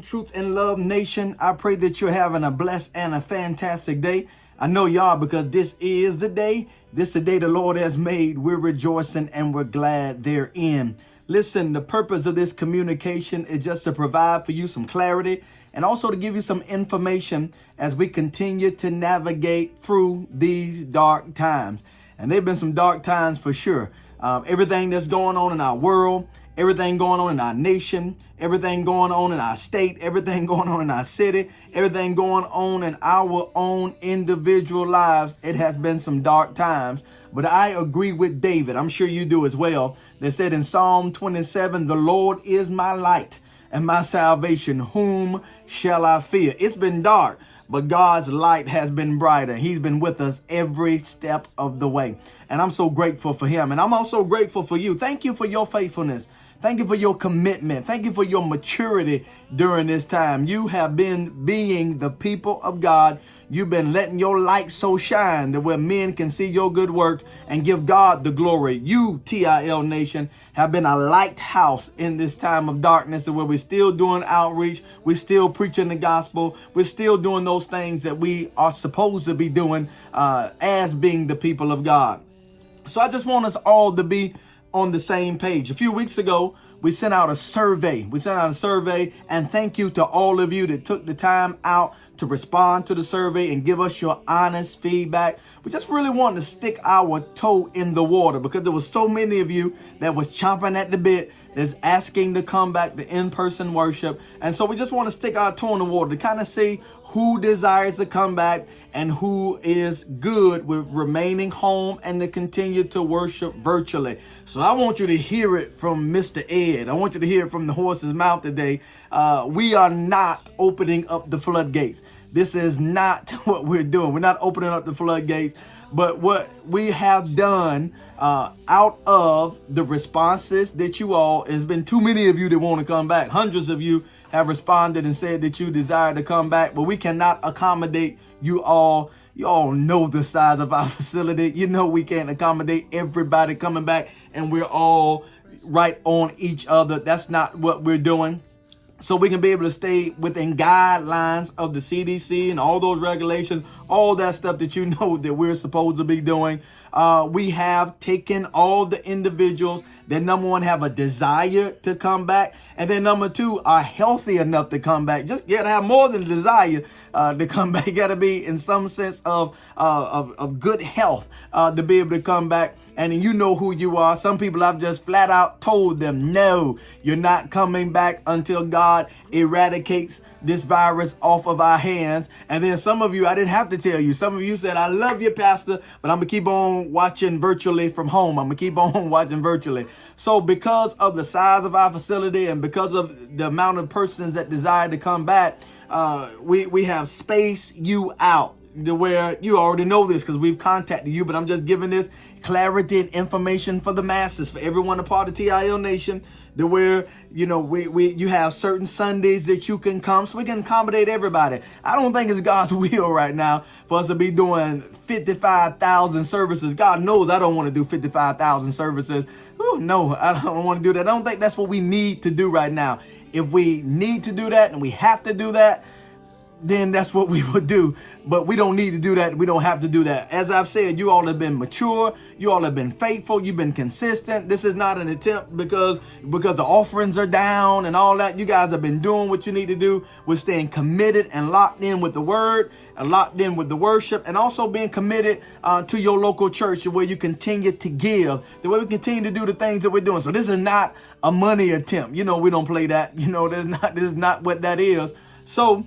Shalom, Truth and Love Nation. I pray that you're having a blessed and a fantastic day. I know y'all, because this is the day. This is the day the Lord has made. We're rejoicing and we're glad therein. Listen, the purpose of this communication is just to provide for you some clarity and also to give you some information as we continue to navigate through these dark times. And they've been some dark times for sure. Everything that's going on in our world, everything going on in our nation, everything going on in our state, everything going on in our city, everything going on in our own individual lives. It has been some dark times, but I agree with David. I'm sure you do as well. They said in Psalm 27, the Lord is my light and my salvation. Whom shall I fear? It's been dark, but God's light has been brighter. He's been with us every step of the way. And I'm so grateful for him. And I'm also grateful for you. Thank you for your faithfulness. Thank you for your commitment. Thank you for your maturity during this time. You have been being the people of God. You've been letting your light so shine that where men can see your good works and give God the glory. You, TIL Nation, have been a lighthouse in this time of darkness, where we're still doing outreach. We're still preaching the gospel. We're still doing those things that we are supposed to be doing as being the people of God. So I just want us all to be on the same page. A few weeks ago, we sent out a survey. And thank you to all of you that took the time out to respond to the survey and give us your honest feedback. We just really wanted to stick our toe in the water, because there was so many of you that was chomping at the bit, that's asking to come back to in-person worship. And so we just want to stick our toe in the water to kind of see who desires to come back and who is good with remaining home and to continue to worship virtually. So I want you to hear it from Mr. Ed. I want you to hear it from the horse's mouth today. We are not opening up the floodgates. This is not what we're doing. We're not opening up the floodgates. But what we have done out of the responses that you all, there's been too many of you that want to come back. Hundreds of you have responded and said that you desire to come back, but we cannot accommodate you all. You all know the size of our facility. You know we can't accommodate everybody coming back and we're all right on each other. That's not what we're doing. So we can be able to stay within guidelines of the CDC and all those regulations, all that stuff that you know that we're supposed to be doing. We have taken all the individuals that, number one, have a desire to come back, and then number two, are healthy enough to come back. Just you gotta have more than a desire to come back. You gotta be in some sense of good health to be able to come back. And you know who you are. Some people I've just flat out told them, no, you're not coming back until God eradicates this virus off of our hands. And then some of you, I didn't have to tell you. Some of you said, I love you, Pastor, but I'm going to keep on watching virtually from home. I'm going to keep on watching virtually. So because of the size of our facility and because of the amount of persons that desire to come back, we have spaced you out to where you already know this because we've contacted you, but I'm just giving this clarity and information for the masses, for everyone a part of TIL Nation, to where, you know, you have certain Sundays that you can come so we can accommodate everybody. I don't think it's God's will right now for us to be doing 55,000 services. God knows I don't want to do 55,000 services. Ooh, no, I don't want to do that. I don't think that's what we need to do right now. If we need to do that and we have to do that, then that's what we would do. But we don't need to do that. We don't have to do that. As I've said, you all have been mature. You all have been faithful. You've been consistent. This is not an attempt because the offerings are down and all that. You guys have been doing what you need to do. We're staying committed and locked in with the word and locked in with the worship, and also being committed to your local church, where you continue to give, the way we continue to do the things that we're doing. So this is not a money attempt. You know, we don't play that. You know, this is not what that is. So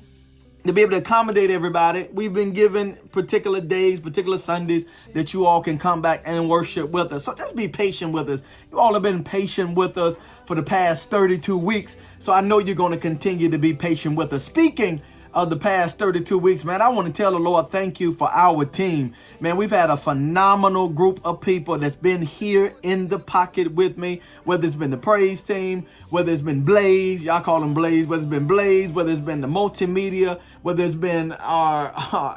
to be able to accommodate everybody, we've been given particular days, particular Sundays that you all can come back and worship with us. So just be patient with us. You all have been patient with us for the past 32 weeks. So I know you're going to continue to be patient with us. Speaking of the past 32 weeks, man, I want to tell the Lord thank you for our team. Man, we've had a phenomenal group of people that's been here in the pocket with me, whether it's been the praise team, whether it's been Blaze, y'all call them Blaze, whether it's been Blaze, whether it's been the multimedia, whether it's been our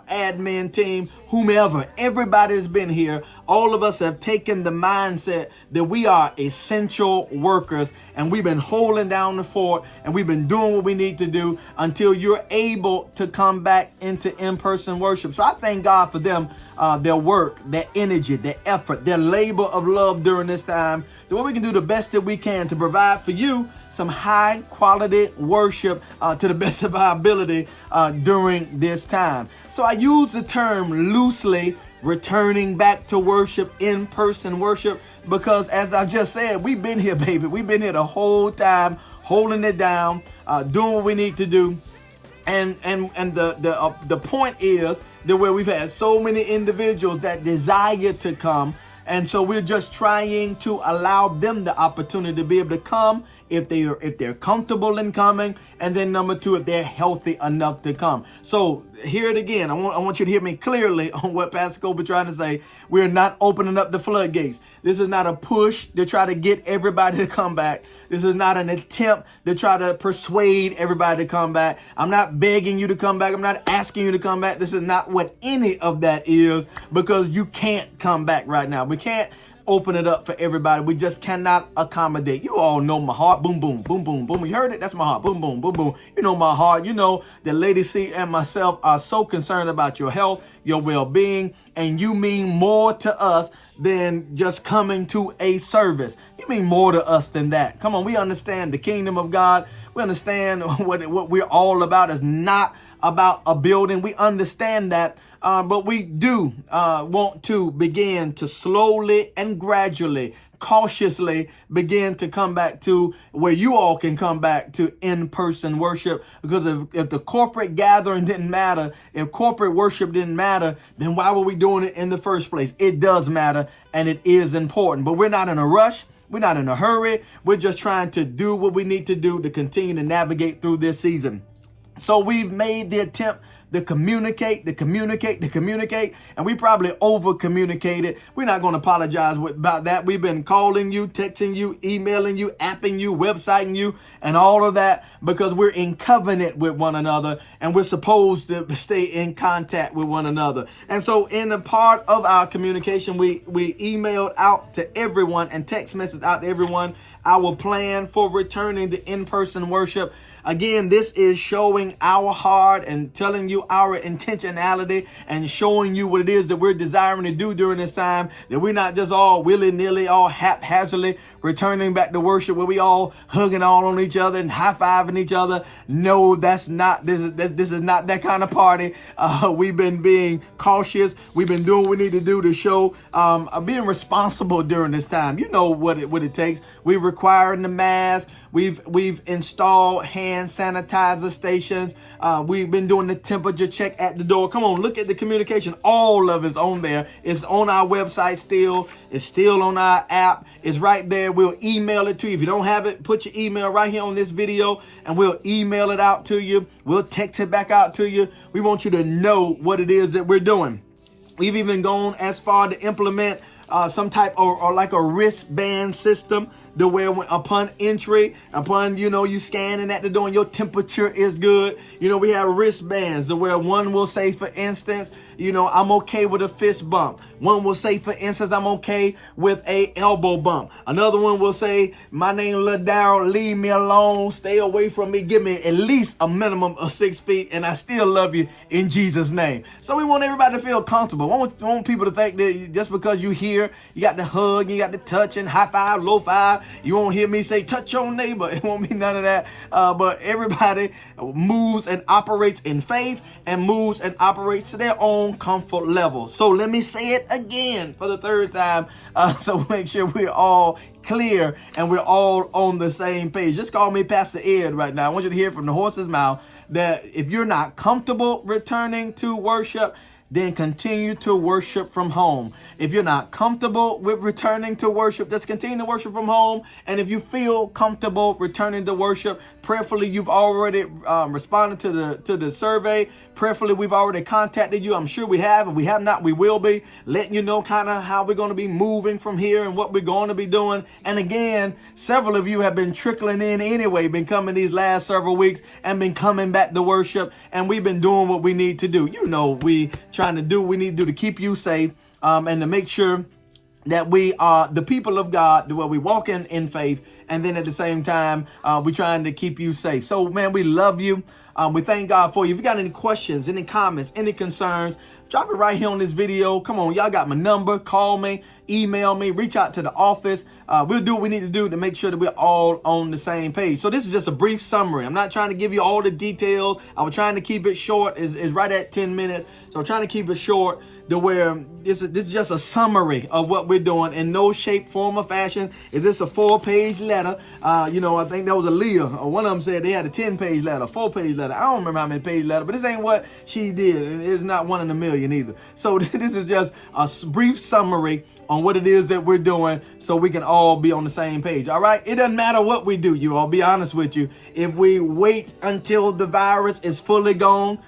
admin team, whomever, everybody has been here. All of us have taken the mindset that we are essential workers, and we've been holding down the fort, and we've been doing what we need to do until you're able to come back into in-person worship. So I thank God for them, their work, their energy, their effort, their labor of love during this time. The way we can do the best that we can to provide for you some high quality worship to the best of our ability during this time. So I use the term loosely, returning back to worship, in-person worship, because as I just said, we've been here, baby. We've been here the whole time, holding it down, doing what we need to do. And the point is that where we've had so many individuals that desire to come, and so we're just trying to allow them the opportunity to be able to come if they're comfortable in coming, and then number two, if they're healthy enough to come. So hear it again. I want you to hear me clearly on what Pastor Colby trying to say. We're not opening up the floodgates. This is not a push to try to get everybody to come back. This is not an attempt to try to persuade everybody to come back. I'm not begging you to come back. I'm not asking you to come back. This is not what any of that is, because you can't come back right now. We can't open it up for everybody. We just cannot accommodate. You all know my heart. Boom, boom, boom, boom, boom. You heard it? That's my heart. Boom, boom, boom, boom. You know my heart. You know that Lady C and myself are so concerned about your health, your well-being, and you mean more to us than just coming to a service. You mean more to us than that. Come on, we understand the kingdom of God. We understand what we're all about is not about a building. We understand that. But we do want to begin to slowly and gradually, cautiously begin to come back to where you all can come back to in-person worship. Because if the corporate gathering didn't matter, if corporate worship didn't matter, then why were we doing it in the first place? It does matter, and it is important. But we're not in a rush. We're not in a hurry. We're just trying to do what we need to do to continue to navigate through this season. So we've made the attempt to communicate, and we probably over-communicated. We're not going to apologize about that. We've been calling you, texting you, emailing you, apping you, websiting you, and all of that, because we're in covenant with one another, and we're supposed to stay in contact with one another. And so in a part of our communication, we emailed out to everyone and text message out to everyone our plan for returning to in-person worship. Again, this is showing our heart and telling you our intentionality and showing you what it is that we're desiring to do during this time, that we're not just all willy-nilly, all haphazardly returning back to worship where we all hugging all on each other and high-fiving each other. No, this is not that kind of party. We've been being cautious. We've been doing what we need to do to show being responsible during this time. You know what it takes. We're requiring the mask. We've installed hand sanitizer stations. We've been doing the temperature check at the door. Come on, look at the communication. All of it's on there. It's on our website still. It's still on our app. It's right there. We'll email it to you. If you don't have it, put your email right here on this video and we'll email it out to you. We'll text it back out to you. We want you to know what it is that we're doing. We've even gone as far to implement some type or like a wristband system, the way upon entry, upon, you scanning at the door and your temperature is good. We have wristbands the where one will say, for instance, I'm okay with a fist bump. One will say, for instance, I'm okay with a elbow bump. Another one will say, my name is Darryl, leave me alone, stay away from me, give me at least a minimum of 6 feet, and I still love you in Jesus' name. So we want everybody to feel comfortable. We want people to think that just because you here, you got the hug, you got the touch and high five, low five, you won't hear me say touch your neighbor. It won't be none of that. But everybody moves and operates in faith and moves and operates to their own comfort level. So let me say it again for the third time, so make sure we're all clear and we're all on the same page. Just call me Pastor Ed right now. I want you to hear from the horse's mouth that if you're not comfortable returning to worship, then continue to worship from home. If you're not comfortable with returning to worship, just continue to worship from home. And if you feel comfortable returning to worship, prayerfully you've already responded to the survey. Prayerfully we've already contacted you. I'm sure we have. If we have not, we will be letting you know kind of how we're going to be moving from here and what we're going to be doing. And again, several of you have been trickling in anyway, been coming these last several weeks and been coming back to worship. And we've been doing what we need to do. We trying to do what we need to do to keep you safe and to make sure that we are the people of God, where we walk in faith, and then at the same time, we're trying to keep you safe. So, man, we love you. We thank God for you. If you got any questions, any comments, any concerns, drop it right here on this video. Come on, y'all got my number. Call me, email me, reach out to the office. We'll do what we need to do to make sure that we're all on the same page. So this is just a brief summary. I'm not trying to give you all the details. I was trying to keep it short. It's right at 10 minutes. So I'm trying to keep it short to where this is just a summary of what we're doing. In no shape, form, or fashion is this a 4-page letter. I think that was Aaliyah, or one of them said they had a 10-page letter, 4-page letter. I don't remember how many page letter, but this ain't what she did. And it's not one in a million either. So this is just a brief summary on what it is that we're doing, so we can all be on the same page. All right. It doesn't matter what we do. I'll be honest with you. If we wait until the virus is fully gone,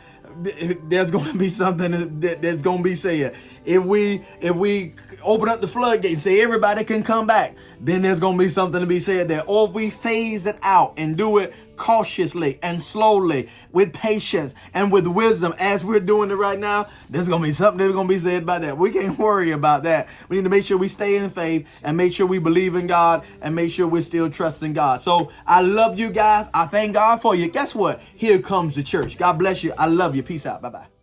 there's going to be something that's going to be said. If we open up the floodgates and say everybody can come back, then there's going to be something to be said there. Or if we phase it out and do it cautiously and slowly, with patience and with wisdom, as we're doing it right now, there's going to be something that's going to be said about that. We can't worry about that. We need to make sure we stay in faith and make sure we believe in God and make sure we're still trusting God. So I love you guys. I thank God for you. Guess what? Here comes the church. God bless you. I love you. Peace out. Bye-bye.